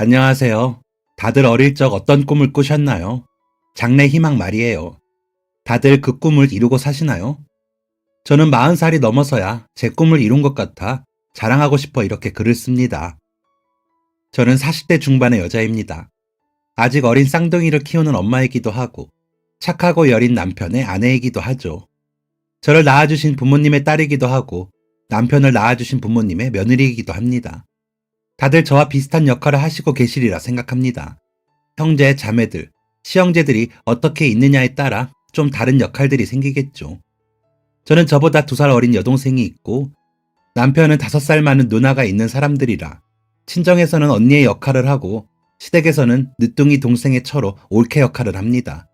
안녕하세요. 다들 어릴 적 어떤 꿈을 꾸셨나요? 장래 희망 말이에요. 다들 그 꿈을 이루고 사시나요? 저는 40살이 넘어서야 제 꿈을 이룬 것 같아 자랑하고 싶어 이렇게 글을 씁니다. 저는 40대 중반의 여자입니다. 아직 어린 쌍둥이를 키우는 엄마이기도 하고 착하고 여린 남편의 아내이기도 하죠. 저를 낳아주신 부모님의 딸이기도 하고 남편을 낳아주신 부모님의 며느리이기도 합니다. 다들 저와 비슷한 역할을 하시고 계시리라 생각합니다. 형제, 자매들, 시형제들이 어떻게 있느냐에 따라 좀 다른 역할들이 생기겠죠. 저는 저보다 2살 어린 여동생이 있고 남편은 5살 많은 누나가 있는 사람들이라 친정에서는 언니의 역할을 하고 시댁에서는 늦둥이 동생의 처로 올케 역할을 합니다.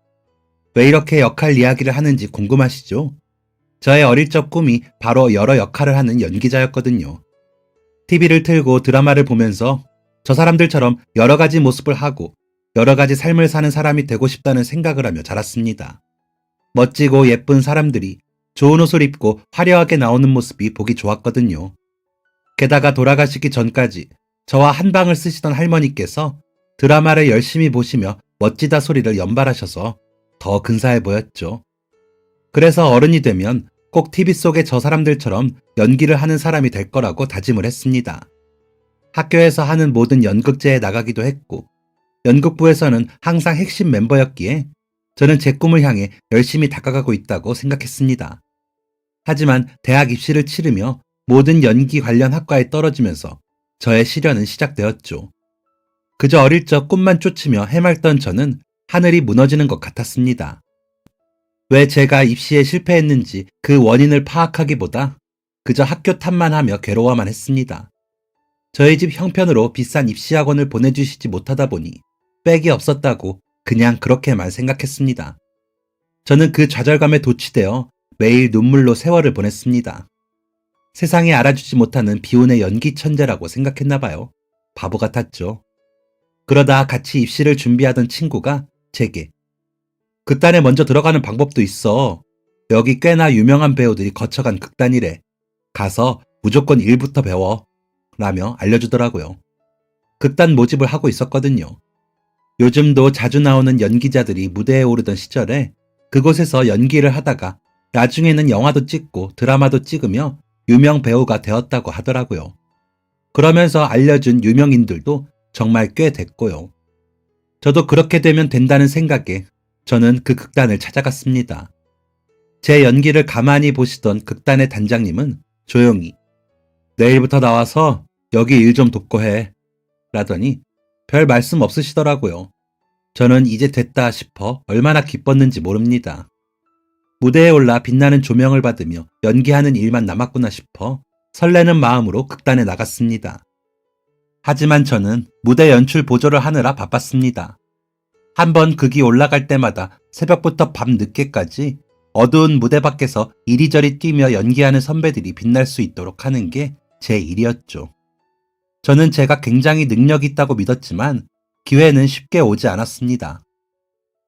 왜 이렇게 역할 이야기를 하는지 궁금하시죠? 저의 어릴 적 꿈이 바로 여러 역할을 하는 연기자였거든요. TV를 틀고 드라마를 보면서 저 사람들처럼 여러 가지 모습을 하고 여러 가지 삶을 사는 사람이 되고 싶다는 생각을 하며 자랐습니다. 멋지고 예쁜 사람들이 좋은 옷을 입고 화려하게 나오는 모습이 보기 좋았거든요. 게다가 돌아가시기 전까지 저와 한 방을 쓰시던 할머니께서 드라마를 열심히 보시며 멋지다 소리를 연발하셔서 더 근사해 보였죠. 그래서 어른이 되면 꼭 TV 속의 저 사람들처럼 연기를 하는 사람이 될 거라고 다짐을 했습니다. 학교에서 하는 모든 연극제에 나가기도 했고 연극부에서는 항상 핵심 멤버였기에 저는 제 꿈을 향해 열심히 다가가고 있다고 생각했습니다. 하지만 대학 입시를 치르며 모든 연기 관련 학과에 떨어지면서 저의 시련은 시작되었죠. 그저 어릴 적 꿈만 쫓으며 해맑던 저는 하늘이 무너지는 것 같았습니다. 왜 제가 입시에 실패했는지 그 원인을 파악하기보다 그저 학교 탓만 하며 괴로워만 했습니다. 저희 집 형편으로 비싼 입시학원을 보내주시지 못하다 보니 백이 없었다고 그냥 그렇게만 생각했습니다. 저는 그 좌절감에 도취되어 매일 눈물로 세월을 보냈습니다. 세상이 알아주지 못하는 비운의 연기 천재라고 생각했나 봐요. 바보 같았죠. 그러다 같이 입시를 준비하던 친구가 제게 극단에 먼저 들어가는 방법도 있어. 여기 꽤나 유명한 배우들이 거쳐간 극단이래. 가서 무조건 1부터 배워. 라며 알려주더라고요. 극단 모집을 하고 있었거든요. 요즘도 자주 나오는 연기자들이 무대에 오르던 시절에 그곳에서 연기를 하다가 나중에는 영화도 찍고 드라마도 찍으며 유명 배우가 되었다고 하더라고요. 그러면서 알려준 유명인들도 정말 꽤 됐고요. 저도 그렇게 되면 된다는 생각에 저는 그 극단을 찾아갔습니다. 제 연기를 가만히 보시던 극단의 단장님은 조용히 내일부터 나와서 여기 일 좀 돕고 해 라더니 별 말씀 없으시더라고요. 저는 이제 됐다 싶어 얼마나 기뻤는지 모릅니다. 무대에 올라 빛나는 조명을 받으며 연기하는 일만 남았구나 싶어 설레는 마음으로 극단에 나갔습니다. 하지만 저는 무대 연출 보조를 하느라 바빴습니다. 한번 극이 올라갈 때마다 새벽부터 밤 늦게까지 어두운 무대 밖에서 이리저리 뛰며 연기하는 선배들이 빛날 수 있도록 하는 게 제 일이었죠. 저는 제가 굉장히 능력이 있다고 믿었지만 기회는 쉽게 오지 않았습니다.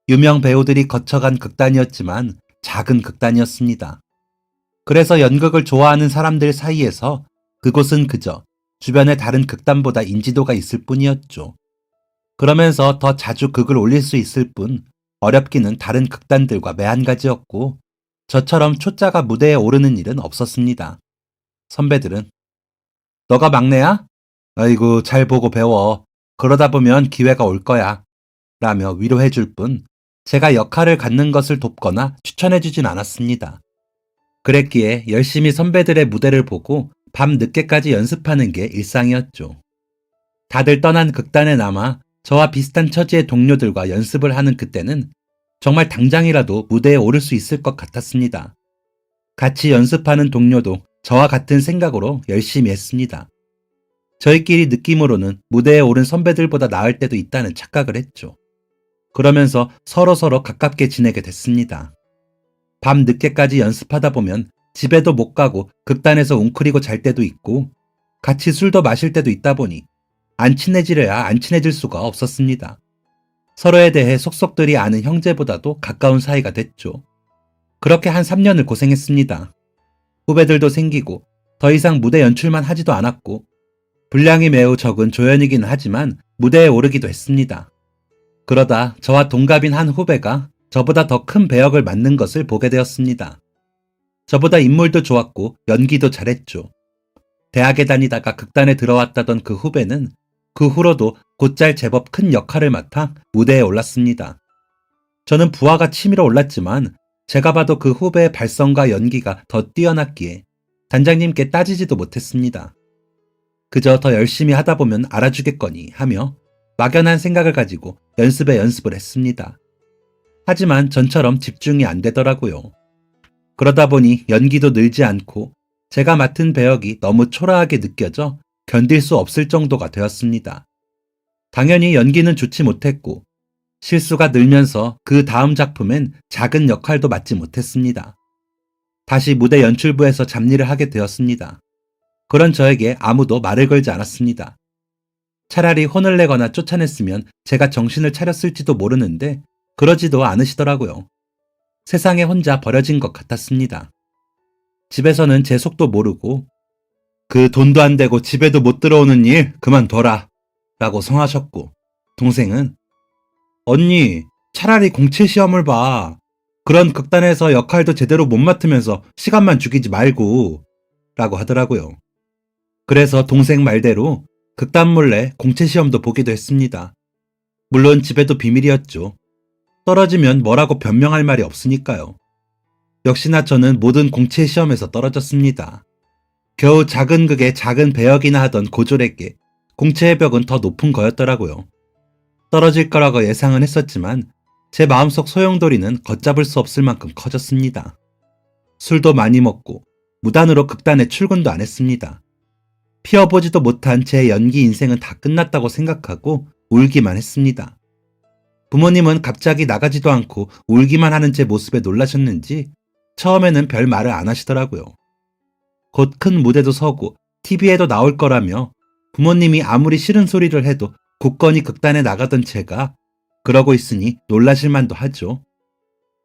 유명 배우들이 거쳐간 극단이었지만 작은 극단이었습니다. 그래서 연극을 좋아하는 사람들 사이에서 그곳은 그저 주변의 다른 극단보다 인지도가 있을 뿐이었죠. 그러면서 더 자주 극을 올릴 수 있을 뿐 어렵기는 다른 극단들과 매한가지였고 저처럼 초짜가 무대에 오르는 일은 없었습니다. 선배들은 너가 막내야? 아이고 잘 보고 배워. 그러다 보면 기회가 올 거야. 라며 위로해줄 뿐 제가 역할을 갖는 것을 돕거나 추천해주진 않았습니다. 그랬기에 열심히 선배들의 무대를 보고 밤 늦게까지 연습하는 게 일상이었죠. 다들 떠난 극단에 남아 저와 비슷한 처지의 동료들과 연습을 하는 그때는 정말 당장이라도 무대에 오를 수 있을 것 같았습니다. 같이 연습하는 동료도 저와 같은 생각으로 열심히 했습니다. 저희끼리 느낌으로는 무대에 오른 선배들보다 나을 때도 있다는 착각을 했죠. 그러면서 서로서로 가깝게 지내게 됐습니다. 밤 늦게까지 연습하다 보면 집에도 못 가고 극단에서 웅크리고 잘 때도 있고 같이 술도 마실 때도 있다 보니 안 친해지려야 안 친해질 수가 없었습니다. 서로에 대해 속속들이 아는 형제보다도 가까운 사이가 됐죠. 그렇게 한 3년을 고생했습니다. 후배들도 생기고 더 이상 무대 연출만 하지도 않았고 분량이 매우 적은 조연이기는 하지만 무대에 오르기도 했습니다. 그러다 저와 동갑인 한 후배가 저보다 더 큰 배역을 맡는 것을 보게 되었습니다. 저보다 인물도 좋았고 연기도 잘했죠. 대학에 다니다가 극단에 들어왔다던 그 후배는 그 후로도 곧잘 제법 큰 역할을 맡아 무대에 올랐습니다. 저는 부하가 치밀어 올랐지만 제가 봐도 그 후배의 발성과 연기가 더 뛰어났기에 단장님께 따지지도 못했습니다. 그저 더 열심히 하다 보면 알아주겠거니 하며 막연한 생각을 가지고 연습에 연습을 했습니다. 하지만 전처럼 집중이 안 되더라고요. 그러다 보니 연기도 늘지 않고 제가 맡은 배역이 너무 초라하게 느껴져 견딜 수 없을 정도가 되었습니다. 당연히 연기는 좋지 못했고 실수가 늘면서 그 다음 작품엔 작은 역할도 맡지 못했습니다. 다시 무대 연출부에서 잡일을 하게 되었습니다. 그런 저에게 아무도 말을 걸지 않았습니다. 차라리 혼을 내거나 쫓아냈으면 제가 정신을 차렸을지도 모르는데 그러지도 않으시더라고요. 세상에 혼자 버려진 것 같았습니다. 집에서는 제 속도 모르고 그 돈도 안 되고 집에도 못 들어오는 일 그만둬라 라고 성하셨고, 동생은 언니 차라리 공채 시험을 봐. 그런 극단에서 역할도 제대로 못 맡으면서 시간만 죽이지 말고 라고 하더라고요. 그래서 동생 말대로 극단 몰래 공채 시험도 보기도 했습니다. 물론 집에도 비밀이었죠. 떨어지면 뭐라고 변명할 말이 없으니까요. 역시나 저는 모든 공채 시험에서 떨어졌습니다. 겨우 작은 극에 작은 배역이나 하던 고졸에게 공채의 벽은 더 높은 거였더라고요. 떨어질 거라고 예상은 했었지만 제 마음속 소용돌이는 걷잡을 수 없을 만큼 커졌습니다. 술도 많이 먹고 무단으로 극단에 출근도 안 했습니다. 피어보지도 못한 제 연기 인생은 다 끝났다고 생각하고 울기만 했습니다. 부모님은 갑자기 나가지도 않고 울기만 하는 제 모습에 놀라셨는지 처음에는 별 말을 안 하시더라고요. 곧 큰 무대도 서고 TV에도 나올 거라며 부모님이 아무리 싫은 소리를 해도 굳건히 극단에 나가던 제가 그러고 있으니 놀라실 만도 하죠.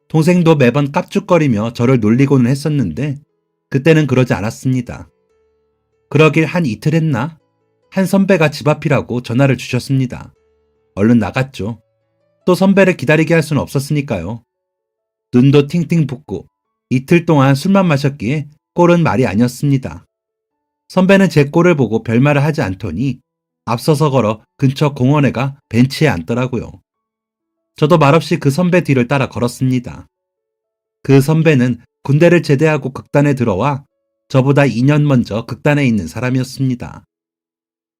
동생도 매번 깝죽거리며 저를 놀리고는 했었는데 그때는 그러지 않았습니다. 그러길 한 이틀 했나? 한 선배가 집 앞이라고 전화를 주셨습니다. 얼른 나갔죠. 또 선배를 기다리게 할 수는 없었으니까요. 눈도 팅팅 붓고 이틀 동안 술만 마셨기에 꼴은 말이 아니었습니다. 선배는 제 꼴을 보고 별말을 하지 않더니 앞서서 걸어 근처 공원에 가 벤치에 앉더라고요. 저도 말없이 그 선배 뒤를 따라 걸었습니다. 그 선배는 군대를 제대하고 극단에 들어와 저보다 2년 먼저 극단에 있는 사람이었습니다.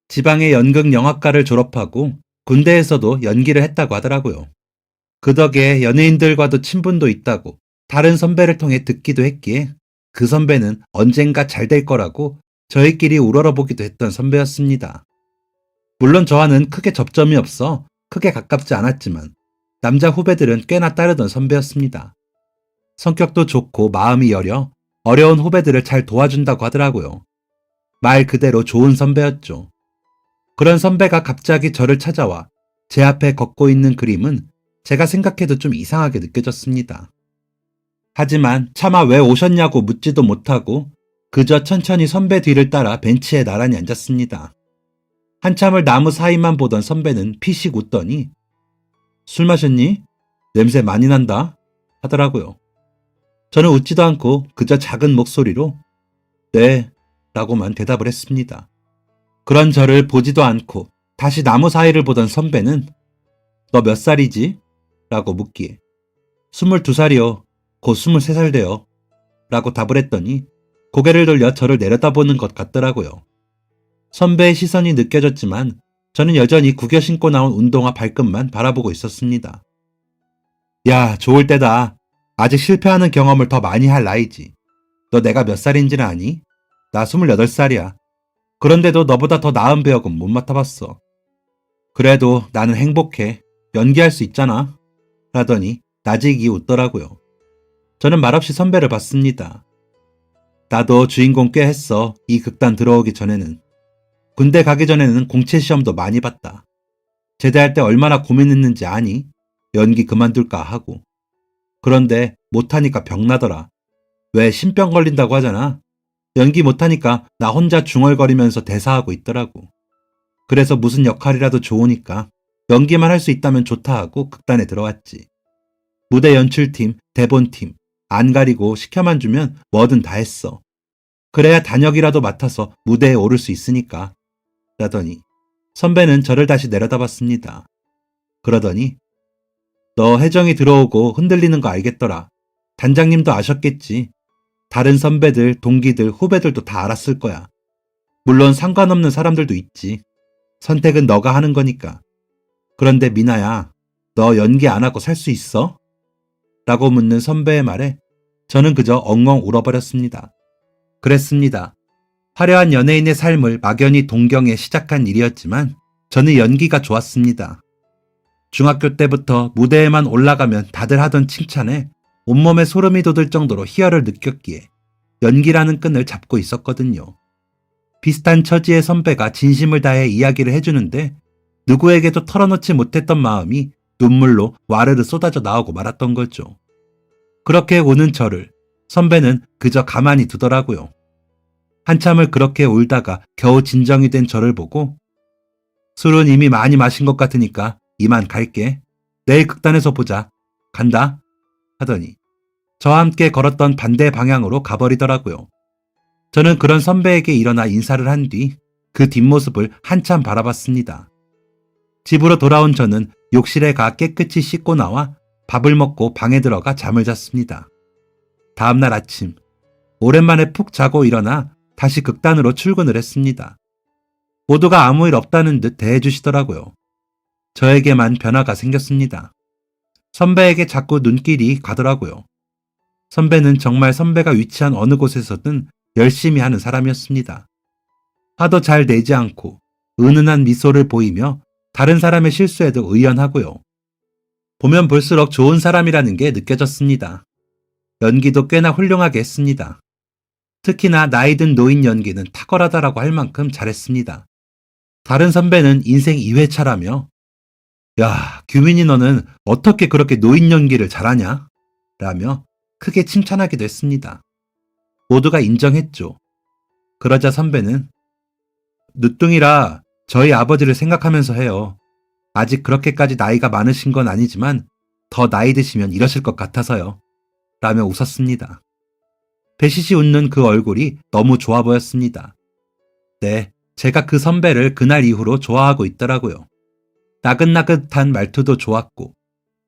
지방의 연극영화과를 졸업하고 군대에서도 연기를 했다고 하더라고요. 그 덕에 연예인들과도 친분도 있다고 다른 선배를 통해 듣기도 했기에 그 선배는 언젠가 잘 될 거라고 저희끼리 우러러보기도 했던 선배였습니다. 물론 저와는 크게 접점이 없어 크게 가깝지 않았지만 남자 후배들은 꽤나 따르던 선배였습니다. 성격도 좋고 마음이 여려 어려운 후배들을 잘 도와준다고 하더라고요. 말 그대로 좋은 선배였죠. 그런 선배가 갑자기 저를 찾아와 제 앞에 걷고 있는 그림은 제가 생각해도 좀 이상하게 느껴졌습니다. 하지만 차마 왜 오셨냐고 묻지도 못하고 그저 천천히 선배 뒤를 따라 벤치에 나란히 앉았습니다. 한참을 나무 사이만 보던 선배는 피식 웃더니 술 마셨니? 냄새 많이 난다 하더라고요. 저는 웃지도 않고 그저 작은 목소리로 네 라고만 대답을 했습니다. 그런 저를 보지도 않고 다시 나무 사이를 보던 선배는 너 몇 살이지? 라고 묻기에 22살이요. 곧 23살 돼요. 라고 답을 했더니 고개를 돌려 저를 내려다보는 것 같더라고요. 선배의 시선이 느껴졌지만 저는 여전히 구겨 신고 나온 운동화 발끝만 바라보고 있었습니다. 야, 좋을 때다. 아직 실패하는 경험을 더 많이 할 나이지. 너 내가 몇 살인지는 아니? 나 28살이야. 그런데도 너보다 더 나은 배역은 못 맡아봤어. 그래도 나는 행복해. 연기할 수 있잖아. 라더니 나직이 웃더라고요. 저는 말없이 선배를 봤습니다. 나도 주인공 꽤 했어. 이 극단 들어오기 전에는. 군대 가기 전에는 공채 시험도 많이 봤다. 제대할 때 얼마나 고민했는지 아니? 연기 그만둘까 하고. 그런데 못하니까 병나더라. 왜 신병 걸린다고 하잖아. 연기 못하니까 나 혼자 중얼거리면서 대사하고 있더라고. 그래서 무슨 역할이라도 좋으니까 연기만 할 수 있다면 좋다 하고 극단에 들어왔지. 무대 연출팀, 대본팀, 안 가리고 시켜만 주면 뭐든 다 했어. 그래야 단역이라도 맡아서 무대에 오를 수 있으니까. 라더니 선배는 저를 다시 내려다봤습니다. 그러더니 너 혜정이 들어오고 흔들리는 거 알겠더라. 단장님도 아셨겠지. 다른 선배들, 동기들, 후배들도 다 알았을 거야. 물론 상관없는 사람들도 있지. 선택은 너가 하는 거니까. 그런데 미나야, 너 연기 안 하고 살 수 있어? 라고 묻는 선배의 말에 저는 그저 엉엉 울어버렸습니다. 그랬습니다. 화려한 연예인의 삶을 막연히 동경해 시작한 일이었지만 저는 연기가 좋았습니다. 중학교 때부터 무대에만 올라가면 다들 하던 칭찬에 온몸에 소름이 돋을 정도로 희열을 느꼈기에 연기라는 끈을 잡고 있었거든요. 비슷한 처지의 선배가 진심을 다해 이야기를 해주는데 누구에게도 털어놓지 못했던 마음이 눈물로 와르르 쏟아져 나오고 말았던 거죠. 그렇게 우는 저를 선배는 그저 가만히 두더라고요. 한참을 그렇게 울다가 겨우 진정이 된 저를 보고 술은 이미 많이 마신 것 같으니까 이만 갈게. 내일 극단에서 보자. 간다. 하더니 저와 함께 걸었던 반대 방향으로 가버리더라고요. 저는 그런 선배에게 일어나 인사를 한 뒤 그 뒷모습을 한참 바라봤습니다. 집으로 돌아온 저는 욕실에 가 깨끗이 씻고 나와 밥을 먹고 방에 들어가 잠을 잤습니다. 다음날 아침 오랜만에 푹 자고 일어나 다시 극단으로 출근을 했습니다. 모두가 아무 일 없다는 듯 대해주시더라고요. 저에게만 변화가 생겼습니다. 선배에게 자꾸 눈길이 가더라고요. 선배는 정말 선배가 위치한 어느 곳에서든 열심히 하는 사람이었습니다. 화도 잘 내지 않고 은은한 미소를 보이며 다른 사람의 실수에도 의연하고요. 보면 볼수록 좋은 사람이라는 게 느껴졌습니다. 연기도 꽤나 훌륭하게 했습니다. 특히나 나이 든 노인 연기는 탁월하다라고 할 만큼 잘했습니다. 다른 선배는 인생 2회차라며 야, 규민이 너는 어떻게 그렇게 노인 연기를 잘하냐? 라며 크게 칭찬하기도 했습니다. 모두가 인정했죠. 그러자 선배는 늦둥이라 저희 아버지를 생각하면서 해요. 아직 그렇게까지 나이가 많으신 건 아니지만 더 나이 드시면 이러실 것 같아서요. 라며 웃었습니다. 배시시 웃는 그 얼굴이 너무 좋아 보였습니다. 네, 제가 그 선배를 그날 이후로 좋아하고 있더라고요. 나긋나긋한 말투도 좋았고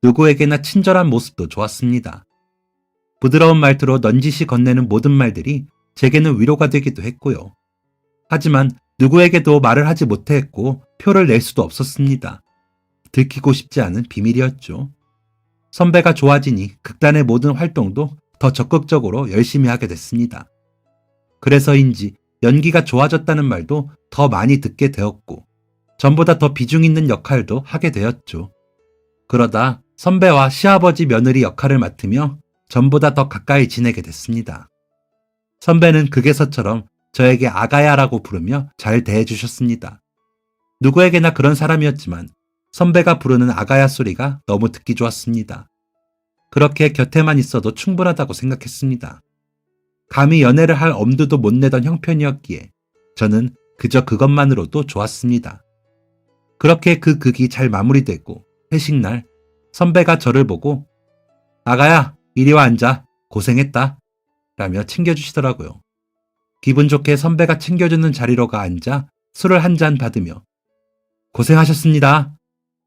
누구에게나 친절한 모습도 좋았습니다. 부드러운 말투로 넌지시 건네는 모든 말들이 제게는 위로가 되기도 했고요. 하지만 누구에게도 말을 하지 못했고 표를 낼 수도 없었습니다. 들키고 싶지 않은 비밀이었죠. 선배가 좋아지니 극단의 모든 활동도 더 적극적으로 열심히 하게 됐습니다. 그래서인지 연기가 좋아졌다는 말도 더 많이 듣게 되었고 전보다 더 비중 있는 역할도 하게 되었죠. 그러다 선배와 시아버지 며느리 역할을 맡으며 전보다 더 가까이 지내게 됐습니다. 선배는 극에서처럼 저에게 아가야라고 부르며 잘 대해주셨습니다. 누구에게나 그런 사람이었지만 선배가 부르는 아가야 소리가 너무 듣기 좋았습니다. 그렇게 곁에만 있어도 충분하다고 생각했습니다. 감히 연애를 할 엄두도 못 내던 형편이었기에 저는 그저 그것만으로도 좋았습니다. 그렇게 그 극이 잘 마무리되고 회식날 선배가 저를 보고 아가야 이리 와 앉아 고생했다 라며 챙겨주시더라고요. 기분 좋게 선배가 챙겨주는 자리로 가 앉아 술을 한 잔 받으며 고생하셨습니다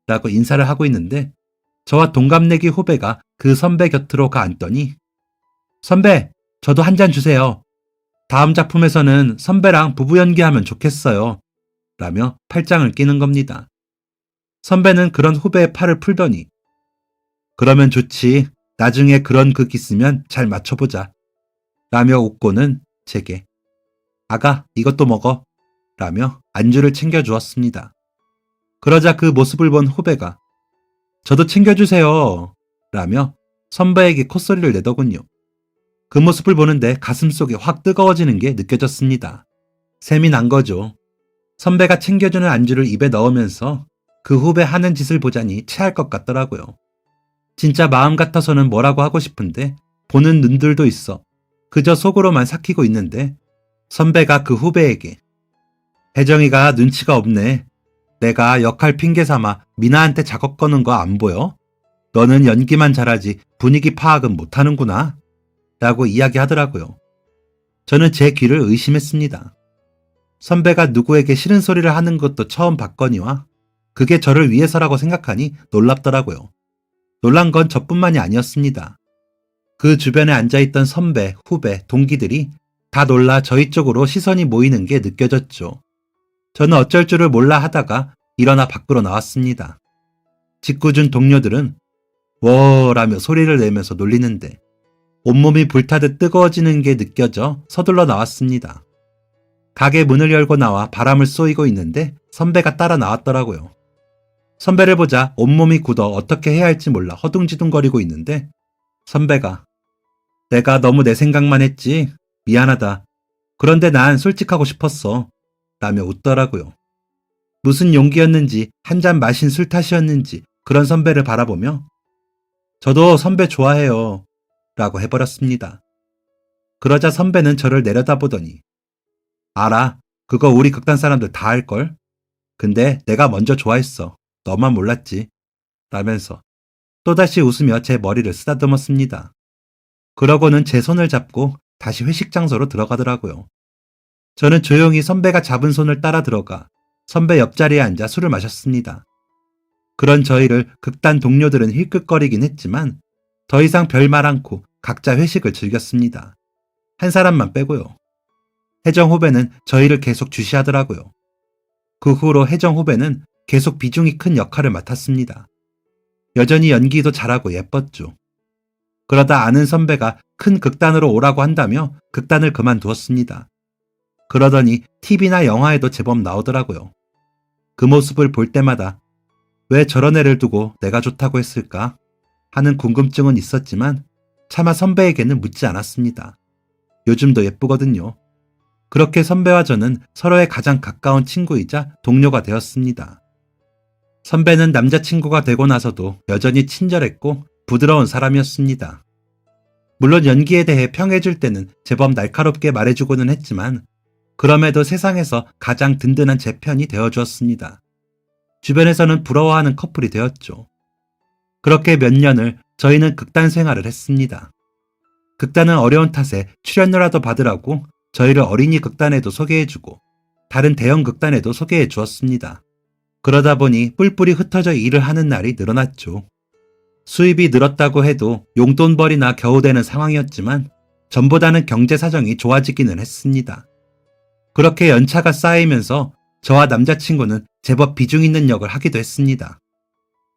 라고 인사를 하고 있는데 저와 동갑내기 후배가 그 선배 곁으로 가 앉더니 선배 저도 한 잔 주세요. 다음 작품에서는 선배랑 부부 연기하면 좋겠어요 라며 팔짱을 끼는 겁니다. 선배는 그런 후배의 팔을 풀더니 그러면 좋지. 나중에 그런 극 있으면 잘 맞춰보자 라며 웃고는 제게 아가 이것도 먹어 라며 안주를 챙겨주었습니다. 그러자 그 모습을 본 후배가 저도 챙겨주세요 라며 선배에게 콧소리를 내더군요. 그 모습을 보는데 가슴속이 확 뜨거워지는 게 느껴졌습니다. 샘이 난 거죠. 선배가 챙겨주는 안주를 입에 넣으면서 그 후배 하는 짓을 보자니 체할 것 같더라고요. 진짜 마음 같아서는 뭐라고 하고 싶은데 보는 눈들도 있어 그저 속으로만 삭히고 있는데 선배가 그 후배에게 혜정이가 눈치가 없네. 내가 역할 핑계 삼아 미나한테 작업 거는 거 안 보여? 너는 연기만 잘하지 분위기 파악은 못하는구나. 라고 이야기하더라고요. 저는 제 귀를 의심했습니다. 선배가 누구에게 싫은 소리를 하는 것도 처음 봤거니와 그게 저를 위해서라고 생각하니 놀랍더라고요. 놀란 건 저뿐만이 아니었습니다. 그 주변에 앉아있던 선배, 후배, 동기들이 다 놀라 저희 쪽으로 시선이 모이는 게 느껴졌죠. 저는 어쩔 줄을 몰라 하다가 일어나 밖으로 나왔습니다. 짓궂은 동료들은 워라며 소리를 내면서 놀리는데 온몸이 불타듯 뜨거워지는 게 느껴져 서둘러 나왔습니다. 가게 문을 열고 나와 바람을 쏘이고 있는데 선배가 따라 나왔더라고요. 선배를 보자 온몸이 굳어 어떻게 해야 할지 몰라 허둥지둥거리고 있는데 선배가 내가 너무 내 생각만 했지. 미안하다. 그런데 난 솔직하고 싶었어. 라며 웃더라고요. 무슨 용기였는지 한 잔 마신 술 탓이었는지 그런 선배를 바라보며 저도 선배 좋아해요. 라고 해버렸습니다. 그러자 선배는 저를 내려다보더니 알아. 그거 우리 극단 사람들 다 알걸? 근데 내가 먼저 좋아했어. 너만 몰랐지. 라면서 또다시 웃으며 제 머리를 쓰다듬었습니다. 그러고는 제 손을 잡고 다시 회식 장소로 들어가더라고요. 저는 조용히 선배가 잡은 손을 따라 들어가 선배 옆자리에 앉아 술을 마셨습니다. 그런 저희를 극단 동료들은 힐끗거리긴 했지만 더 이상 별말 않고 각자 회식을 즐겼습니다. 한 사람만 빼고요. 혜정 후배는 저희를 계속 주시하더라고요. 그 후로 혜정 후배는 계속 비중이 큰 역할을 맡았습니다. 여전히 연기도 잘하고 예뻤죠. 그러다 아는 선배가 큰 극단으로 오라고 한다며 극단을 그만두었습니다. 그러더니 TV나 영화에도 제법 나오더라고요. 그 모습을 볼 때마다 왜 저런 애를 두고 내가 좋다고 했을까 하는 궁금증은 있었지만 차마 선배에게는 묻지 않았습니다. 요즘도 예쁘거든요. 그렇게 선배와 저는 서로의 가장 가까운 친구이자 동료가 되었습니다. 선배는 남자친구가 되고 나서도 여전히 친절했고 부드러운 사람이었습니다. 물론 연기에 대해 평해줄 때는 제법 날카롭게 말해주고는 했지만 그럼에도 세상에서 가장 든든한 제 편이 되어주었습니다. 주변에서는 부러워하는 커플이 되었죠. 그렇게 몇 년을 저희는 극단 생활을 했습니다. 극단은 어려운 탓에 출연료라도 받으라고 저희를 어린이 극단에도 소개해주고 다른 대형 극단에도 소개해 주었습니다. 그러다 보니 뿔뿔이 흩어져 일을 하는 날이 늘어났죠. 수입이 늘었다고 해도 용돈벌이나 겨우 되는 상황이었지만 전보다는 경제 사정이 좋아지기는 했습니다. 그렇게 연차가 쌓이면서 저와 남자친구는 제법 비중 있는 역을 하기도 했습니다.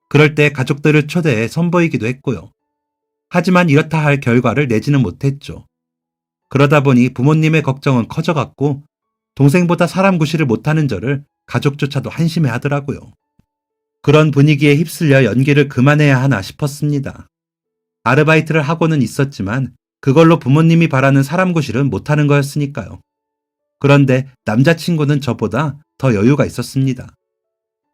그럴 때 가족들을 초대해 선보이기도 했고요. 하지만 이렇다 할 결과를 내지는 못했죠. 그러다 보니 부모님의 걱정은 커져갔고 동생보다 사람 구실을 못하는 저를 가족조차도 한심해 하더라고요. 그런 분위기에 휩쓸려 연기를 그만해야 하나 싶었습니다. 아르바이트를 하고는 있었지만 그걸로 부모님이 바라는 사람 구실은 못하는 거였으니까요. 그런데 남자친구는 저보다 더 여유가 있었습니다.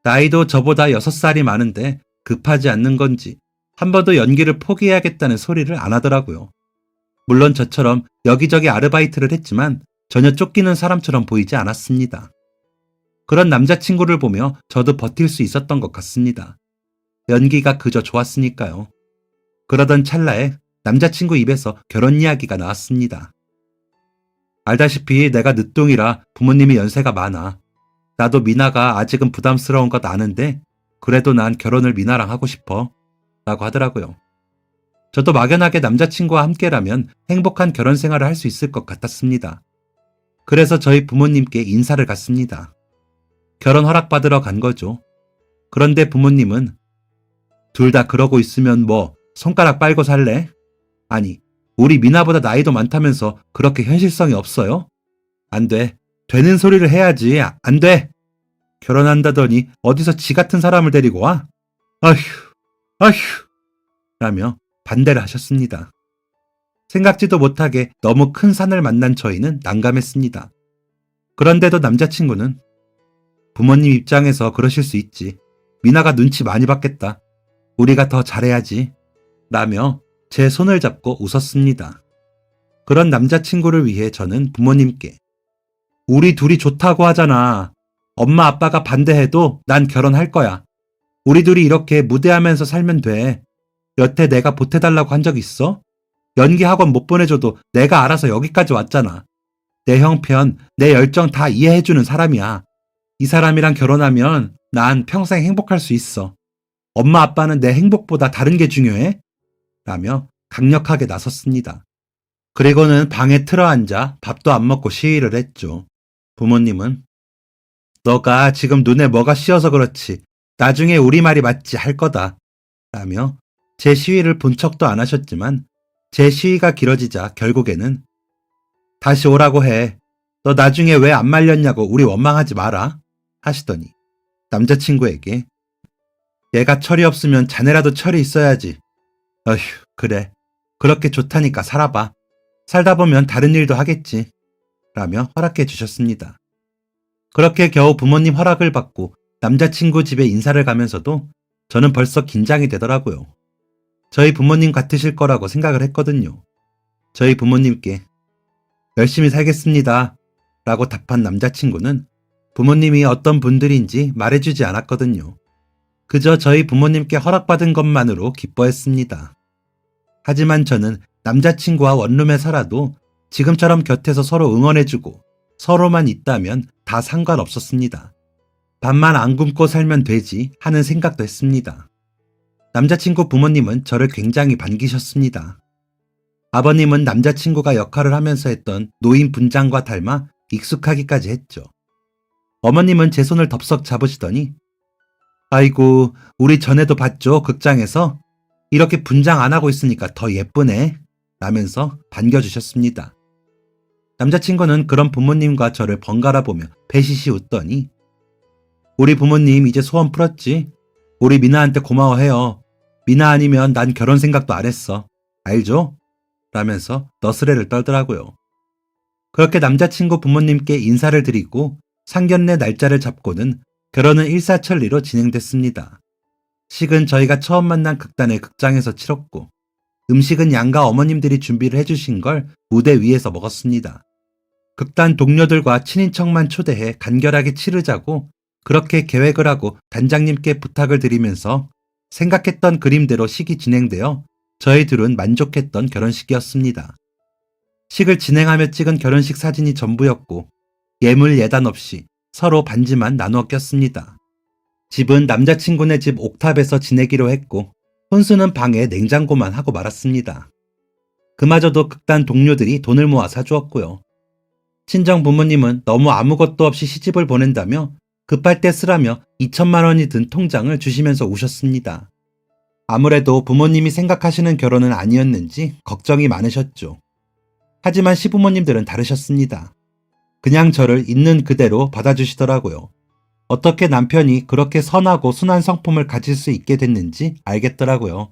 나이도 저보다 6살이 많은데 급하지 않는 건지 한 번도 연기를 포기해야겠다는 소리를 안 하더라고요. 물론 저처럼 여기저기 아르바이트를 했지만 전혀 쫓기는 사람처럼 보이지 않았습니다. 그런 남자친구를 보며 저도 버틸 수 있었던 것 같습니다. 연기가 그저 좋았으니까요. 그러던 찰나에 남자친구 입에서 결혼 이야기가 나왔습니다. 알다시피 내가 늦둥이라 부모님이 연세가 많아. 나도 미나가 아직은 부담스러운 것 아는데 그래도 난 결혼을 미나랑 하고 싶어. 라고 하더라고요. 저도 막연하게 남자친구와 함께라면 행복한 결혼 생활을 할 수 있을 것 같았습니다. 그래서 저희 부모님께 인사를 갔습니다. 결혼 허락받으러 간 거죠. 그런데 부모님은 둘 다 그러고 있으면 뭐 손가락 빨고 살래? 아니, 우리 미나보다 나이도 많다면서 그렇게 현실성이 없어요? 안 돼. 되는 소리를 해야지. 안 돼. 결혼한다더니 어디서 지 같은 사람을 데리고 와? 아휴, 아휴. 라며 반대를 하셨습니다. 생각지도 못하게 너무 큰 산을 만난 저희는 난감했습니다. 그런데도 남자친구는 부모님 입장에서 그러실 수 있지. 미나가 눈치 많이 받겠다. 우리가 더 잘해야지. 라며 제 손을 잡고 웃었습니다. 그런 남자친구를 위해 저는 부모님께 우리 둘이 좋다고 하잖아. 엄마 아빠가 반대해도 난 결혼할 거야. 우리 둘이 이렇게 무대하면서 살면 돼. 여태 내가 보태달라고 한 적 있어? 연기 학원 못 보내줘도 내가 알아서 여기까지 왔잖아. 내 형편, 내 열정 다 이해해주는 사람이야. 이 사람이랑 결혼하면 난 평생 행복할 수 있어. 엄마 아빠는 내 행복보다 다른 게 중요해? 라며 강력하게 나섰습니다. 그리고는 방에 틀어앉아 밥도 안 먹고 시위를 했죠. 부모님은 너가 지금 눈에 뭐가 씌어서 그렇지. 나중에 우리 말이 맞지 할 거다. 라며 제 시위를 본 척도 안 하셨지만 제 시위가 길어지자 결국에는 다시 오라고 해. 너 나중에 왜 안 말렸냐고 우리 원망하지 마라. 하시더니 남자친구에게 얘가 철이 없으면 자네라도 철이 있어야지. 어휴, 그래. 그렇게 좋다니까 살아봐. 살다 보면 다른 일도 하겠지. 라며 허락해 주셨습니다. 그렇게 겨우 부모님 허락을 받고 남자친구 집에 인사를 가면서도 저는 벌써 긴장이 되더라고요. 저희 부모님 같으실 거라고 생각을 했거든요. 저희 부모님께 열심히 살겠습니다. 라고 답한 남자친구는 부모님이 어떤 분들인지 말해주지 않았거든요. 그저 저희 부모님께 허락받은 것만으로 기뻐했습니다. 하지만 저는 남자친구와 원룸에 살아도 지금처럼 곁에서 서로 응원해주고 서로만 있다면 다 상관없었습니다. 밥만 안 굶고 살면 되지 하는 생각도 했습니다. 남자친구 부모님은 저를 굉장히 반기셨습니다. 아버님은 남자친구가 역할을 하면서 했던 노인 분장과 닮아 익숙하기까지 했죠. 어머님은 제 손을 덥석 잡으시더니 아이고, 우리 전에도 봤죠, 극장에서? 이렇게 분장 안 하고 있으니까 더 예쁘네. 라면서 반겨주셨습니다. 남자친구는 그런 부모님과 저를 번갈아 보며 배시시 웃더니 우리 부모님 이제 소원 풀었지? 우리 미나한테 고마워해요. 미나 아니면 난 결혼 생각도 안 했어. 알죠? 라면서 너스레를 떨더라고요. 그렇게 남자친구 부모님께 인사를 드리고 상견례 날짜를 잡고는 결혼은 일사천리로 진행됐습니다. 식은 저희가 처음 만난 극단의 극장에서 치렀고 음식은 양가 어머님들이 준비를 해주신 걸 무대 위에서 먹었습니다. 극단 동료들과 친인척만 초대해 간결하게 치르자고 그렇게 계획을 하고 단장님께 부탁을 드리면서 생각했던 그림대로 식이 진행되어 저희 둘은 만족했던 결혼식이었습니다. 식을 진행하며 찍은 결혼식 사진이 전부였고 예물 예단 없이 서로 반지만 나누어 꼈습니다. 집은 남자친구네 집 옥탑에서 지내기로 했고 혼수는 방에 냉장고만 하고 말았습니다. 그마저도 극단 동료들이 돈을 모아 사주었고요. 친정 부모님은 너무 아무것도 없이 시집을 보낸다며 급할 때 쓰라며 2천만 원이 든 통장을 주시면서 우셨습니다. 아무래도 부모님이 생각하시는 결혼은 아니었는지 걱정이 많으셨죠. 하지만 시부모님들은 다르셨습니다. 그냥 저를 있는 그대로 받아주시더라고요. 어떻게 남편이 그렇게 선하고 순한 성품을 가질 수 있게 됐는지 알겠더라고요.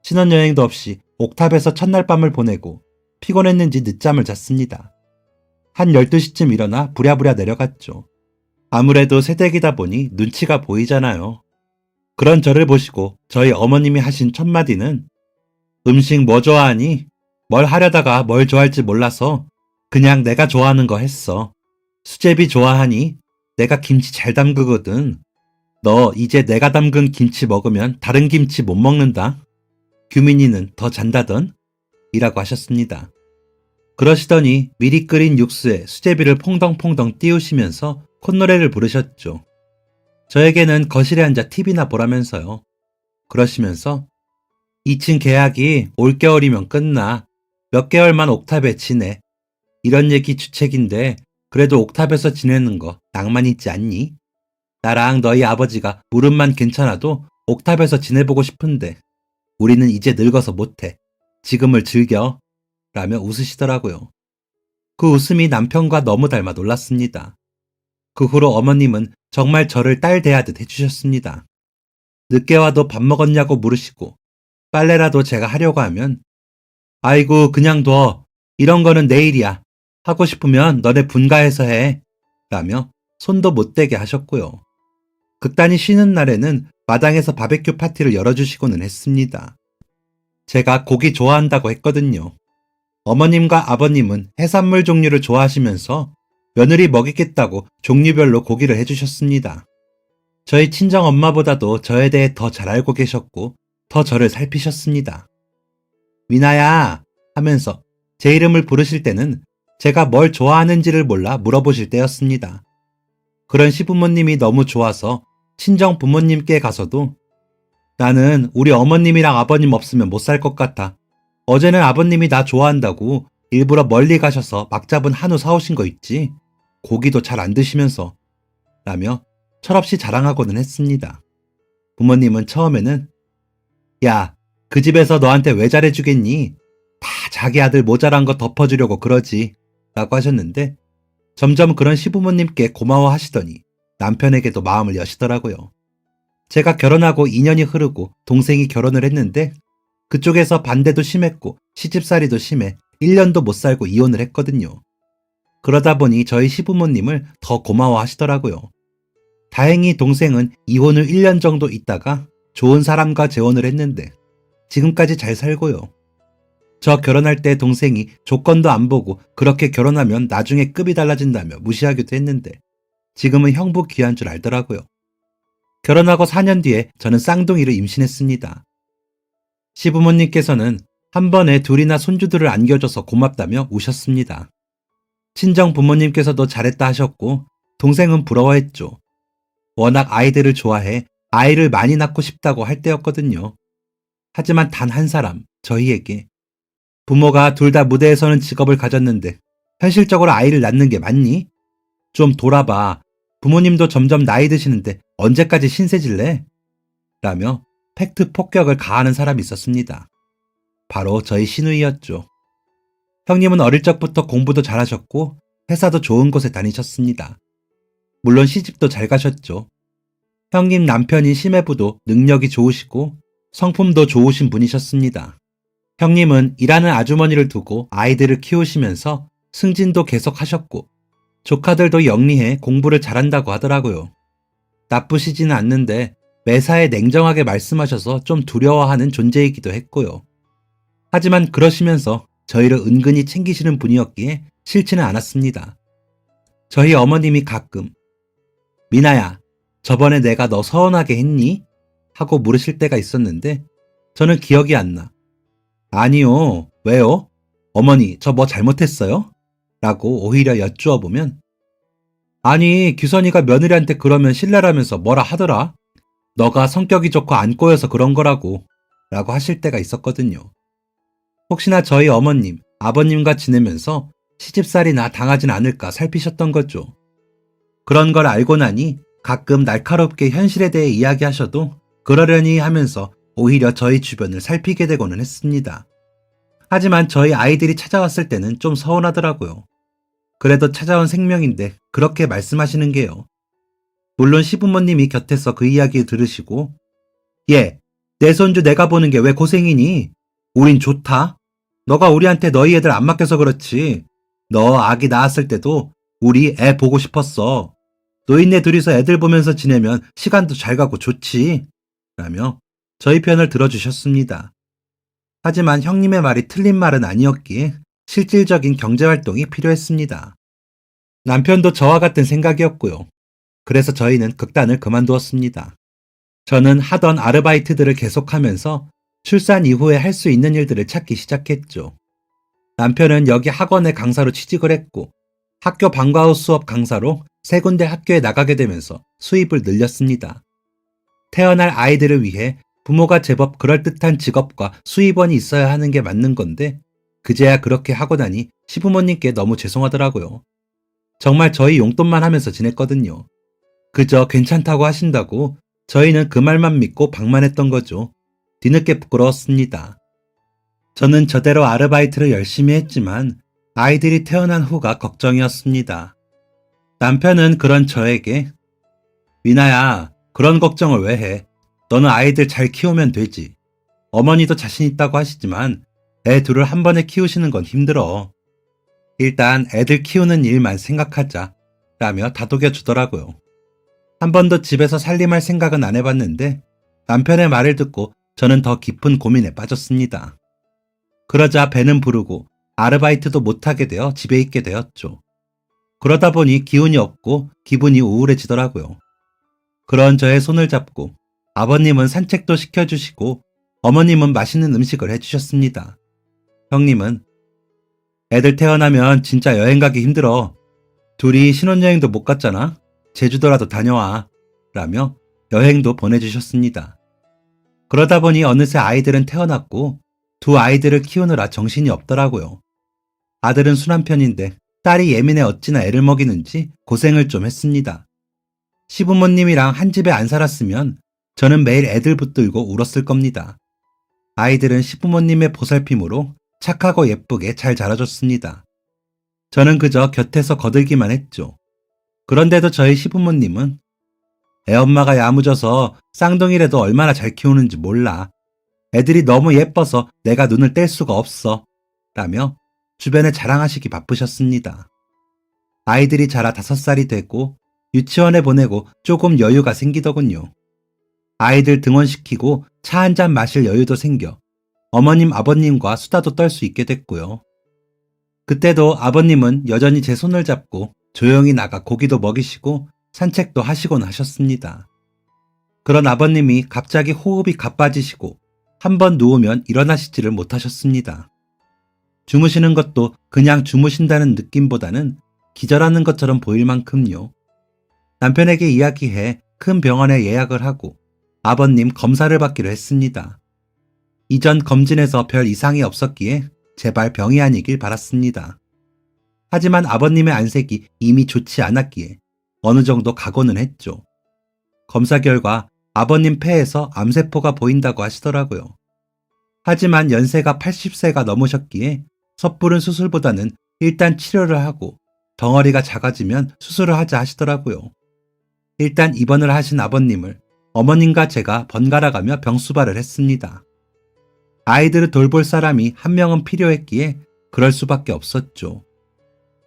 신혼여행도 없이 옥탑에서 첫날 밤을 보내고 피곤했는지 늦잠을 잤습니다. 한 12시쯤 일어나 부랴부랴 내려갔죠. 아무래도 새댁이다 보니 눈치가 보이잖아요. 그런 저를 보시고 저희 어머님이 하신 첫 마디는 음식 뭐 좋아하니? 뭘 하려다가 뭘 좋아할지 몰라서 그냥 내가 좋아하는 거 했어. 수제비 좋아하니? 내가 김치 잘 담그거든. 너 이제 내가 담근 김치 먹으면 다른 김치 못 먹는다. 규민이는 더 잔다던? 이라고 하셨습니다. 그러시더니 미리 끓인 육수에 수제비를 퐁덩퐁덩 띄우시면서 콧노래를 부르셨죠. 저에게는 거실에 앉아 TV나 보라면서요. 그러시면서 2층 계약이 올겨울이면 끝나. 몇 개월만 옥탑에 지내. 이런 얘기 주책인데 그래도 옥탑에서 지내는 거 낭만 있지 않니? 나랑 너희 아버지가 무릎만 괜찮아도 옥탑에서 지내보고 싶은데 우리는 이제 늙어서 못해. 지금을 즐겨. 라며 웃으시더라고요. 그 웃음이 남편과 너무 닮아 놀랐습니다. 그 후로 어머님은 정말 저를 딸 대하듯 해주셨습니다. 늦게 와도 밥 먹었냐고 물으시고 빨래라도 제가 하려고 하면 아이고 그냥 둬. 이런 거는 내일이야. 하고 싶으면 너네 분가해서 해. 라며 손도 못 대게 하셨고요. 극단이 쉬는 날에는 마당에서 바베큐 파티를 열어주시고는 했습니다. 제가 고기 좋아한다고 했거든요. 어머님과 아버님은 해산물 종류를 좋아하시면서 며느리 먹이겠다고 종류별로 고기를 해주셨습니다. 저희 친정 엄마보다도 저에 대해 더 잘 알고 계셨고 더 저를 살피셨습니다. 미나야 하면서 제 이름을 부르실 때는 제가 뭘 좋아하는지를 몰라 물어보실 때였습니다. 그런 시부모님이 너무 좋아서 친정 부모님께 가서도 나는 우리 어머님이랑 아버님 없으면 못 살 것 같아. 어제는 아버님이 나 좋아한다고 일부러 멀리 가셔서 막 잡은 한우 사오신 거 있지? 고기도 잘 안 드시면서 라며 철없이 자랑하고는 했습니다. 부모님은 처음에는 야, 그 집에서 너한테 왜 잘해주겠니? 다 자기 아들 모자란 거 덮어주려고 그러지 라고 하셨는데 점점 그런 시부모님께 고마워하시더니 남편에게도 마음을 여시더라고요. 제가 결혼하고 2년이 흐르고 동생이 결혼을 했는데 그쪽에서 반대도 심했고 시집살이도 심해 1년도 못 살고 이혼을 했거든요. 그러다 보니 저희 시부모님을 더 고마워하시더라고요. 다행히 동생은 이혼 후 1년 정도 있다가 좋은 사람과 재혼을 했는데 지금까지 잘 살고요. 저 결혼할 때 동생이 조건도 안 보고 그렇게 결혼하면 나중에 급이 달라진다며 무시하기도 했는데 지금은 형부 귀한 줄 알더라고요. 결혼하고 4년 뒤에 저는 쌍둥이를 임신했습니다. 시부모님께서는 한 번에 둘이나 손주들을 안겨줘서 고맙다며 우셨습니다. 친정 부모님께서도 잘했다 하셨고 동생은 부러워했죠. 워낙 아이들을 좋아해 아이를 많이 낳고 싶다고 할 때였거든요. 하지만 단 한 사람, 저희에게 부모가 둘 다 무대에 서는 직업을 가졌는데 현실적으로 아이를 낳는 게 맞니? 좀 돌아봐. 부모님도 점점 나이 드시는데 언제까지 신세질래? 라며 팩트 폭격을 가하는 사람이 있었습니다. 바로 저희 시누이였죠. 형님은 어릴 적부터 공부도 잘하셨고 회사도 좋은 곳에 다니셨습니다. 물론 시집도 잘 가셨죠. 형님 남편인 심해부도 능력이 좋으시고 성품도 좋으신 분이셨습니다. 형님은 일하는 아주머니를 두고 아이들을 키우시면서 승진도 계속 하셨고 조카들도 영리해 공부를 잘한다고 하더라고요. 나쁘시지는 않는데 매사에 냉정하게 말씀하셔서 좀 두려워하는 존재이기도 했고요. 하지만 그러시면서 저희를 은근히 챙기시는 분이었기에 싫지는 않았습니다. 저희 어머님이 가끔 미나야, 저번에 내가 너 서운하게 했니? 하고 물으실 때가 있었는데 저는 기억이 안 나. 아니요, 왜요? 어머니, 저 뭐 잘못했어요? 라고 오히려 여쭈어 보면 아니, 규선이가 며느리한테 그러면 신뢰라면서 뭐라 하더라? 너가 성격이 좋고 안 꼬여서 그런 거라고 라고 하실 때가 있었거든요. 혹시나 저희 어머님, 아버님과 지내면서 시집살이나 당하진 않을까 살피셨던 거죠. 그런 걸 알고 나니 가끔 날카롭게 현실에 대해 이야기하셔도 그러려니 하면서 오히려 저희 주변을 살피게 되고는 했습니다. 하지만 저희 아이들이 찾아왔을 때는 좀 서운하더라고요. 그래도 찾아온 생명인데 그렇게 말씀하시는 게요. 물론 시부모님이 곁에서 그 이야기 들으시고 얘, 내 손주 내가 보는 게 왜 고생이니? 우린 좋다. 너가 우리한테 너희 애들 안 맡겨서 그렇지. 너 아기 낳았을 때도 우리 애 보고 싶었어. 노인네 둘이서 애들 보면서 지내면 시간도 잘 가고 좋지. 라며 저희 편을 들어주셨습니다. 하지만 형님의 말이 틀린 말은 아니었기에 실질적인 경제활동이 필요했습니다. 남편도 저와 같은 생각이었고요. 그래서 저희는 극단을 그만두었습니다. 저는 하던 아르바이트들을 계속하면서 출산 이후에 할 수 있는 일들을 찾기 시작했죠. 남편은 여기 학원의 강사로 취직을 했고 학교 방과 후 수업 강사로 3군데 학교에 나가게 되면서 수입을 늘렸습니다. 태어날 아이들을 위해 부모가 제법 그럴듯한 직업과 수입원이 있어야 하는 게 맞는 건데 그제야 그렇게 하고 나니 시부모님께 너무 죄송하더라고요. 정말 저희 용돈만 하면서 지냈거든요. 그저 괜찮다고 하신다고 저희는 그 말만 믿고 방만했던 거죠. 뒤늦게 부끄러웠습니다. 저는 저대로 아르바이트를 열심히 했지만 아이들이 태어난 후가 걱정이었습니다. 남편은 그런 저에게 미나야, 그런 걱정을 왜 해? 너는 아이들 잘 키우면 되지. 어머니도 자신 있다고 하시지만 애 둘을 한 번에 키우시는 건 힘들어. 일단 애들 키우는 일만 생각하자 라며 다독여 주더라고요. 한 번도 집에서 살림할 생각은 안 해봤는데 남편의 말을 듣고 저는 더 깊은 고민에 빠졌습니다. 그러자 배는 부르고 아르바이트도 못하게 되어 집에 있게 되었죠. 그러다 보니 기운이 없고 기분이 우울해지더라고요. 그런 저의 손을 잡고 아버님은 산책도 시켜주시고 어머님은 맛있는 음식을 해주셨습니다. 형님은 애들 태어나면 진짜 여행 가기 힘들어. 둘이 신혼여행도 못 갔잖아. 제주도라도 다녀와. 라며 여행도 보내주셨습니다. 그러다 보니 어느새 아이들은 태어났고 두 아이들을 키우느라 정신이 없더라고요. 아들은 순한 편인데 딸이 예민해 어찌나 애를 먹이는지 고생을 좀 했습니다. 시부모님이랑 한 집에 안 살았으면 저는 매일 애들 붙들고 울었을 겁니다. 아이들은 시부모님의 보살핌으로 착하고 예쁘게 잘 자라줬습니다. 저는 그저 곁에서 거들기만 했죠. 그런데도 저희 시부모님은 애엄마가 야무져서 쌍둥이라도 얼마나 잘 키우는지 몰라. 애들이 너무 예뻐서 내가 눈을 뗄 수가 없어. 라며 주변에 자랑하시기 바쁘셨습니다. 아이들이 자라 5살이 되고 유치원에 보내고 조금 여유가 생기더군요. 아이들 등원시키고 차 한 잔 마실 여유도 생겨 어머님 아버님과 수다도 떨 수 있게 됐고요. 그때도 아버님은 여전히 제 손을 잡고 조용히 나가 고기도 먹이시고 산책도 하시곤 하셨습니다. 그런 아버님이 갑자기 호흡이 가빠지시고 한번 누우면 일어나시지를 못하셨습니다. 주무시는 것도 그냥 주무신다는 느낌보다는 기절하는 것처럼 보일 만큼요. 남편에게 이야기해 큰 병원에 예약을 하고 아버님 검사를 받기로 했습니다. 이전 검진에서 별 이상이 없었기에 제발 병이 아니길 바랐습니다. 하지만 아버님의 안색이 이미 좋지 않았기에 어느 정도 각오는 했죠. 검사 결과 아버님 폐에서 암세포가 보인다고 하시더라고요. 하지만 연세가 80세가 넘으셨기에 섣부른 수술보다는 일단 치료를 하고 덩어리가 작아지면 수술을 하자 하시더라고요. 일단 입원을 하신 아버님을 어머님과 제가 번갈아가며 병수발을 했습니다. 아이들을 돌볼 사람이 한 명은 필요했기에 그럴 수밖에 없었죠.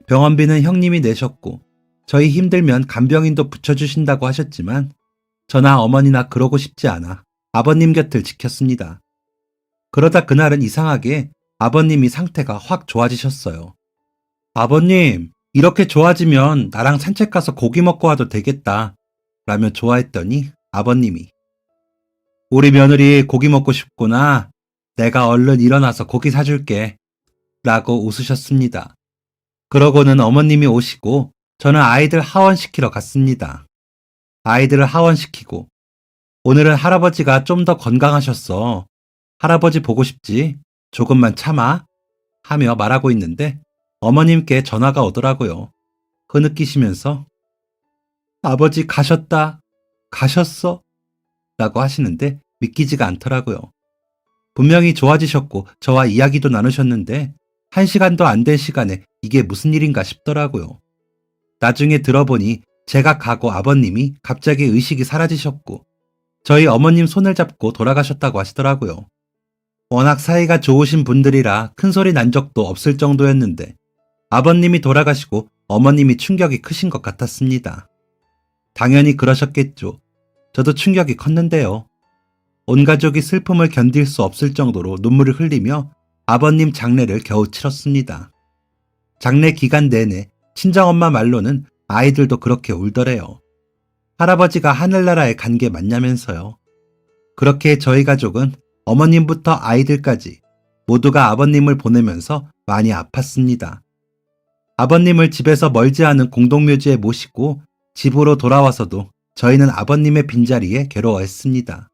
병원비는 형님이 내셨고 저희 힘들면 간병인도 붙여주신다고 하셨지만 저나 어머니나 그러고 싶지 않아 아버님 곁을 지켰습니다. 그러다 그날은 이상하게 아버님이 상태가 확 좋아지셨어요. 아버님, 이렇게 좋아지면 나랑 산책 가서 고기 먹고 와도 되겠다. 라며 좋아했더니 아버님이 우리 며느리 고기 먹고 싶구나. 내가 얼른 일어나서 고기 사줄게. 라고 웃으셨습니다. 그러고는 어머님이 오시고 저는 아이들 하원시키러 갔습니다. 아이들을 하원시키고 오늘은 할아버지가 좀 더 건강하셨어. 할아버지 보고 싶지? 조금만 참아. 하며 말하고 있는데 어머님께 전화가 오더라고요. 흐느끼시면서 아버지 가셨다. 가셨어? 라고 하시는데 믿기지가 않더라고요. 분명히 좋아지셨고 저와 이야기도 나누셨는데 1시간도 안 된 시간에 이게 무슨 일인가 싶더라고요. 나중에 들어보니 제가 가고 아버님이 갑자기 의식이 사라지셨고 저희 어머님 손을 잡고 돌아가셨다고 하시더라고요. 워낙 사이가 좋으신 분들이라 큰 소리 난 적도 없을 정도였는데 아버님이 돌아가시고 어머님이 충격이 크신 것 같았습니다. 당연히 그러셨겠죠. 저도 충격이 컸는데요. 온 가족이 슬픔을 견딜 수 없을 정도로 눈물을 흘리며 아버님 장례를 겨우 치렀습니다. 장례 기간 내내 친정엄마 말로는 아이들도 그렇게 울더래요. 할아버지가 하늘나라에 간 게 맞냐면서요. 그렇게 저희 가족은 어머님부터 아이들까지 모두가 아버님을 보내면서 많이 아팠습니다. 아버님을 집에서 멀지 않은 공동묘지에 모시고 집으로 돌아와서도 저희는 아버님의 빈자리에 괴로워했습니다.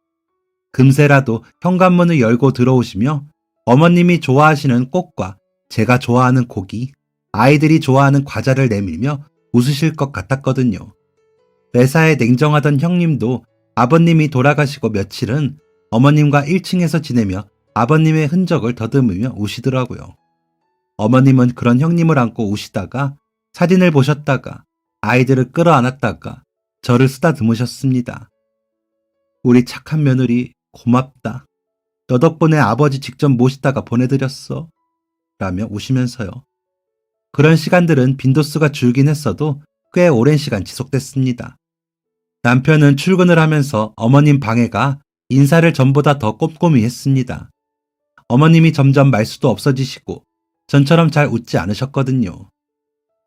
금세라도 현관문을 열고 들어오시며 어머님이 좋아하시는 꽃과 제가 좋아하는 고기, 아이들이 좋아하는 과자를 내밀며 웃으실 것 같았거든요. 매사에 냉정하던 형님도 아버님이 돌아가시고 며칠은 어머님과 1층에서 지내며 아버님의 흔적을 더듬으며 우시더라고요. 어머님은 그런 형님을 안고 우시다가 사진을 보셨다가 아이들을 끌어안았다가 저를 쓰다듬으셨습니다. 우리 착한 며느리 고맙다. 너 덕분에 아버지 직접 모시다가 보내드렸어. 라며 우시면서요. 그런 시간들은 빈도수가 줄긴 했어도 꽤 오랜 시간 지속됐습니다. 남편은 출근을 하면서 어머님 방해가 인사를 전보다 더 꼼꼼히 했습니다. 어머님이 점점 말수도 없어지시고 전처럼 잘 웃지 않으셨거든요.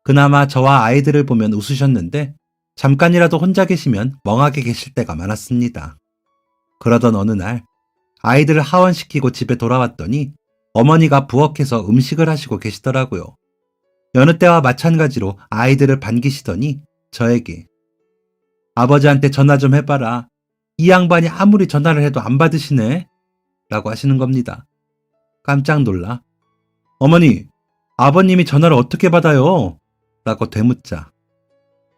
그나마 저와 아이들을 보면 웃으셨는데 잠깐이라도 혼자 계시면 멍하게 계실 때가 많았습니다. 그러던 어느 날 아이들을 하원시키고 집에 돌아왔더니 어머니가 부엌에서 음식을 하시고 계시더라고요. 여느 때와 마찬가지로 아이들을 반기시더니 저에게 아버지한테 전화 좀 해봐라. 이 양반이 아무리 전화를 해도 안 받으시네? 라고 하시는 겁니다. 깜짝 놀라 어머니, 아버님이 전화를 어떻게 받아요? 라고 되묻자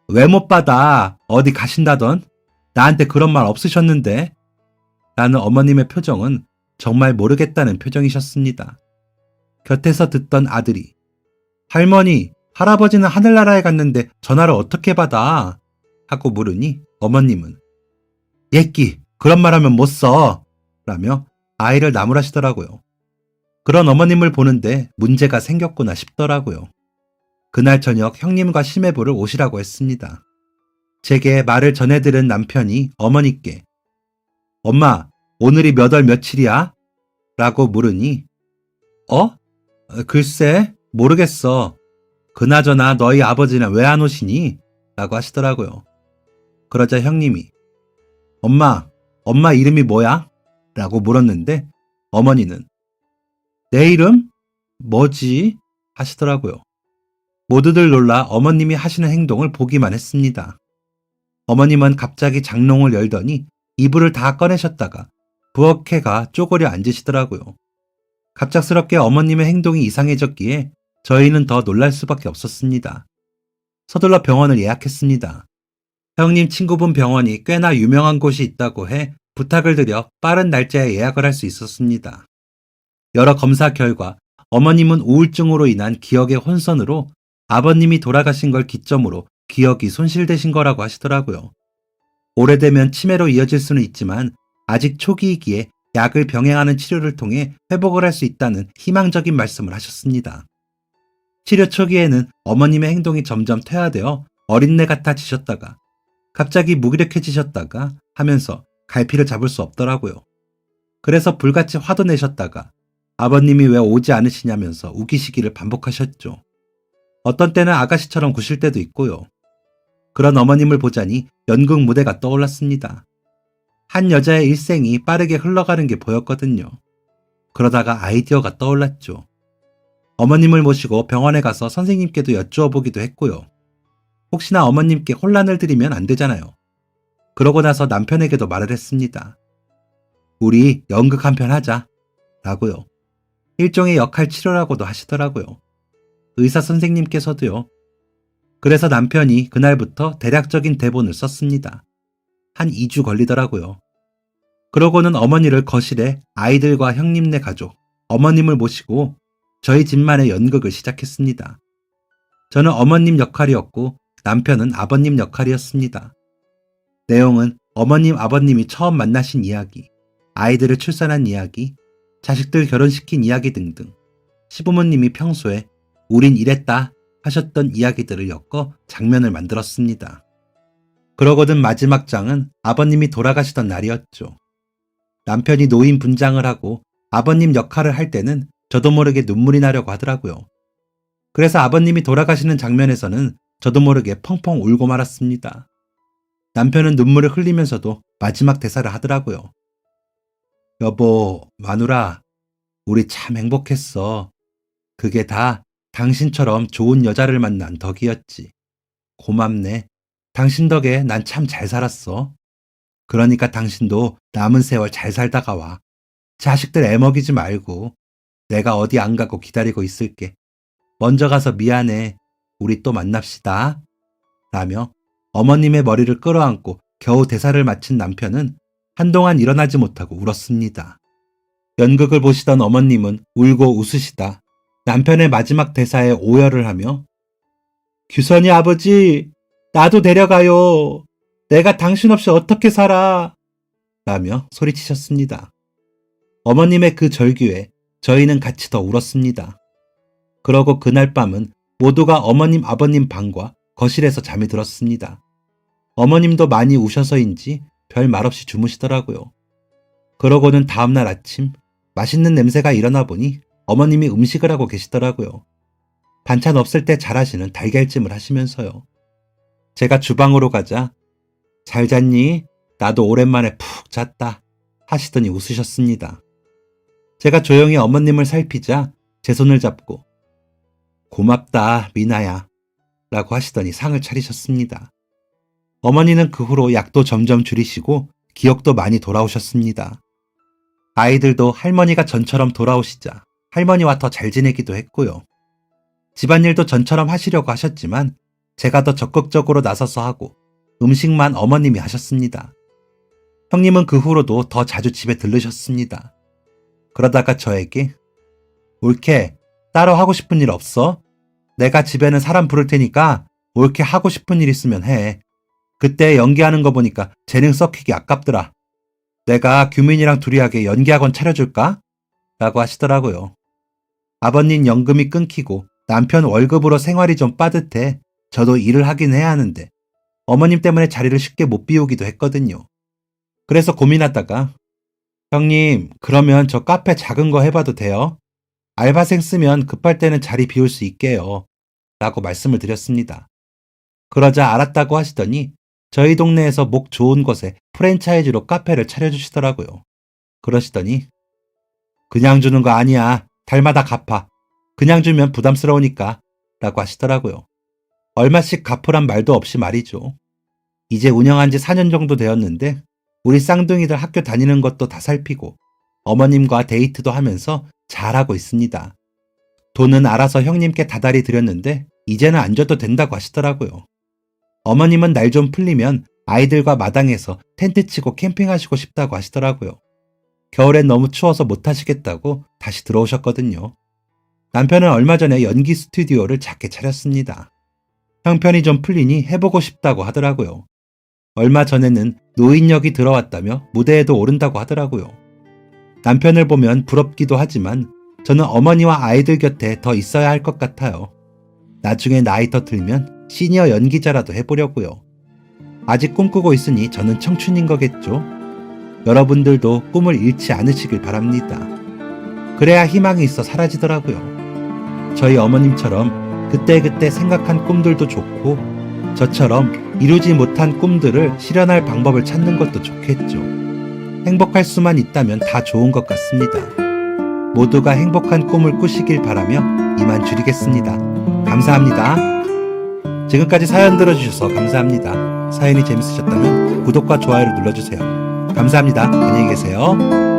왜 못 받아? 어디 가신다던? 나한테 그런 말 없으셨는데? 라는 어머님의 표정은 정말 모르겠다는 표정이셨습니다. 곁에서 듣던 아들이 할머니, 할아버지는 하늘나라에 갔는데 전화를 어떻게 받아? 하고 물으니 어머님은 예끼, 그런 말 하면 못 써! 라며 아이를 나무라시더라고요. 그런 어머님을 보는데 문제가 생겼구나 싶더라고요. 그날 저녁 형님과 시매부를 오시라고 했습니다. 제게 말을 전해들은 남편이 어머니께 엄마, 오늘이 몇 월 며칠이야? 라고 물으니 글쎄, 모르겠어. 그나저나 너희 아버지는 왜 안 오시니? 라고 하시더라고요. 그러자 형님이 엄마 이름이 뭐야? 라고 물었는데 어머니는 내 이름? 뭐지? 하시더라고요. 모두들 놀라 어머님이 하시는 행동을 보기만 했습니다. 어머님은 갑자기 장롱을 열더니 이불을 다 꺼내셨다가 부엌에 가 쪼그려 앉으시더라고요. 갑작스럽게 어머님의 행동이 이상해졌기에 저희는 더 놀랄 수밖에 없었습니다. 서둘러 병원을 예약했습니다. 형님 친구분 병원이 꽤나 유명한 곳이 있다고 해 부탁을 드려 빠른 날짜에 예약을 할 수 있었습니다. 여러 검사 결과 어머님은 우울증으로 인한 기억의 혼선으로 아버님이 돌아가신 걸 기점으로 기억이 손실되신 거라고 하시더라고요. 오래되면 치매로 이어질 수는 있지만 아직 초기이기에 약을 병행하는 치료를 통해 회복을 할 수 있다는 희망적인 말씀을 하셨습니다. 치료 초기에는 어머님의 행동이 점점 퇴화되어 어린애 같아지셨다가 갑자기 무기력해지셨다가 하면서 갈피를 잡을 수 없더라고요. 그래서 불같이 화도 내셨다가 아버님이 왜 오지 않으시냐면서 우기시기를 반복하셨죠. 어떤 때는 아가씨처럼 구실 때도 있고요. 그런 어머님을 보자니 연극 무대가 떠올랐습니다. 한 여자의 일생이 빠르게 흘러가는 게 보였거든요. 그러다가 아이디어가 떠올랐죠. 어머님을 모시고 병원에 가서 선생님께도 여쭈어 보기도 했고요. 혹시나 어머님께 혼란을 드리면 안 되잖아요. 그러고 나서 남편에게도 말을 했습니다. 우리 연극 한 편 하자. 라고요. 일종의 역할 치료라고도 하시더라고요. 의사 선생님께서도요. 그래서 남편이 그날부터 대략적인 대본을 썼습니다. 한 2주 걸리더라고요. 그러고는 어머니를 거실에 아이들과 형님네 가족, 어머님을 모시고 저희 집만의 연극을 시작했습니다. 저는 어머님 역할이었고 남편은 아버님 역할이었습니다. 내용은 어머님, 아버님이 처음 만나신 이야기, 아이들을 출산한 이야기, 자식들 결혼시킨 이야기 등등 시부모님이 평소에 우린 이랬다 하셨던 이야기들을 엮어 장면을 만들었습니다. 그러거든 마지막 장은 아버님이 돌아가시던 날이었죠. 남편이 노인 분장을 하고 아버님 역할을 할 때는 저도 모르게 눈물이 나려고 하더라고요. 그래서 아버님이 돌아가시는 장면에서는 저도 모르게 펑펑 울고 말았습니다. 남편은 눈물을 흘리면서도 마지막 대사를 하더라고요. 여보, 마누라, 우리 참 행복했어. 그게 다 당신처럼 좋은 여자를 만난 덕이었지. 고맙네. 당신 덕에 난 참 잘 살았어. 그러니까 당신도 남은 세월 잘 살다가 와. 자식들 애먹이지 말고. 내가 어디 안 가고 기다리고 있을게. 먼저 가서 미안해. 우리 또 만납시다. 라며 어머님의 머리를 끌어안고 겨우 대사를 마친 남편은 한동안 일어나지 못하고 울었습니다. 연극을 보시던 어머님은 울고 웃으시다 남편의 마지막 대사에 오열을 하며 규선이 아버지, 나도 데려가요. 내가 당신 없이 어떻게 살아? 라며 소리치셨습니다. 어머님의 그 절규에 저희는 같이 더 울었습니다. 그러고 그날 밤은 모두가 어머님, 아버님 방과 거실에서 잠이 들었습니다. 어머님도 많이 우셔서인지 별 말 없이 주무시더라고요. 그러고는 다음날 아침 맛있는 냄새가 일어나 보니 어머님이 음식을 하고 계시더라고요. 반찬 없을 때 잘하시는 달걀찜을 하시면서요. 제가 주방으로 가자 잘 잤니? 나도 오랜만에 푹 잤다 하시더니 웃으셨습니다. 제가 조용히 어머님을 살피자 제 손을 잡고 고맙다 미나야 라고 하시더니 상을 차리셨습니다. 어머니는 그 후로 약도 점점 줄이시고 기억도 많이 돌아오셨습니다. 아이들도 할머니가 전처럼 돌아오시자 할머니와 더 잘 지내기도 했고요. 집안일도 전처럼 하시려고 하셨지만 제가 더 적극적으로 나서서 하고 음식만 어머님이 하셨습니다. 형님은 그 후로도 더 자주 집에 들르셨습니다. 그러다가 저에게 올케 따로 하고 싶은 일 없어? 내가 집에는 사람 부를 테니까 올케 하고 싶은 일 있으면 해. 그때 연기하는 거 보니까 재능 썩히기 아깝더라. 내가 규민이랑 둘이 하게 연기학원 차려줄까? 라고 하시더라고요. 아버님 연금이 끊기고 남편 월급으로 생활이 좀 빠듯해 저도 일을 하긴 해야 하는데 어머님 때문에 자리를 쉽게 못 비우기도 했거든요. 그래서 고민하다가 형님 그러면 저 카페 작은 거 해봐도 돼요? 알바생 쓰면 급할 때는 자리 비울 수 있게요. 라고 말씀을 드렸습니다. 그러자 알았다고 하시더니 저희 동네에서 목 좋은 곳에 프랜차이즈로 카페를 차려주시더라고요. 그러시더니 그냥 주는 거 아니야. 달마다 갚아. 그냥 주면 부담스러우니까 라고 하시더라고요. 얼마씩 갚으란 말도 없이 말이죠. 이제 운영한 지 4년 정도 되었는데 우리 쌍둥이들 학교 다니는 것도 다 살피고 어머님과 데이트도 하면서 잘하고 있습니다. 돈은 알아서 형님께 다달이 드렸는데 이제는 안 줘도 된다고 하시더라고요. 어머님은 날 좀 풀리면 아이들과 마당에서 텐트 치고 캠핑하시고 싶다고 하시더라고요. 겨울엔 너무 추워서 못 하시겠다고 다시 들어오셨거든요. 남편은 얼마 전에 연기 스튜디오를 작게 차렸습니다. 형편이 좀 풀리니 해보고 싶다고 하더라고요. 얼마 전에는 노인역이 들어왔다며 무대에도 오른다고 하더라고요. 남편을 보면 부럽기도 하지만 저는 어머니와 아이들 곁에 더 있어야 할 것 같아요. 나중에 나이 더 들면 시니어 연기자라도 해보려고요. 아직 꿈꾸고 있으니 저는 청춘인 거겠죠? 여러분들도 꿈을 잃지 않으시길 바랍니다. 그래야 희망이 있어 사라지더라고요. 저희 어머님처럼 그때그때 생각한 꿈들도 좋고 저처럼 이루지 못한 꿈들을 실현할 방법을 찾는 것도 좋겠죠. 행복할 수만 있다면 다 좋은 것 같습니다. 모두가 행복한 꿈을 꾸시길 바라며 이만 줄이겠습니다. 감사합니다. 지금까지 사연 들어주셔서 감사합니다. 사연이 재밌으셨다면 구독과 좋아요를 눌러주세요. 감사합니다. 안녕히 계세요.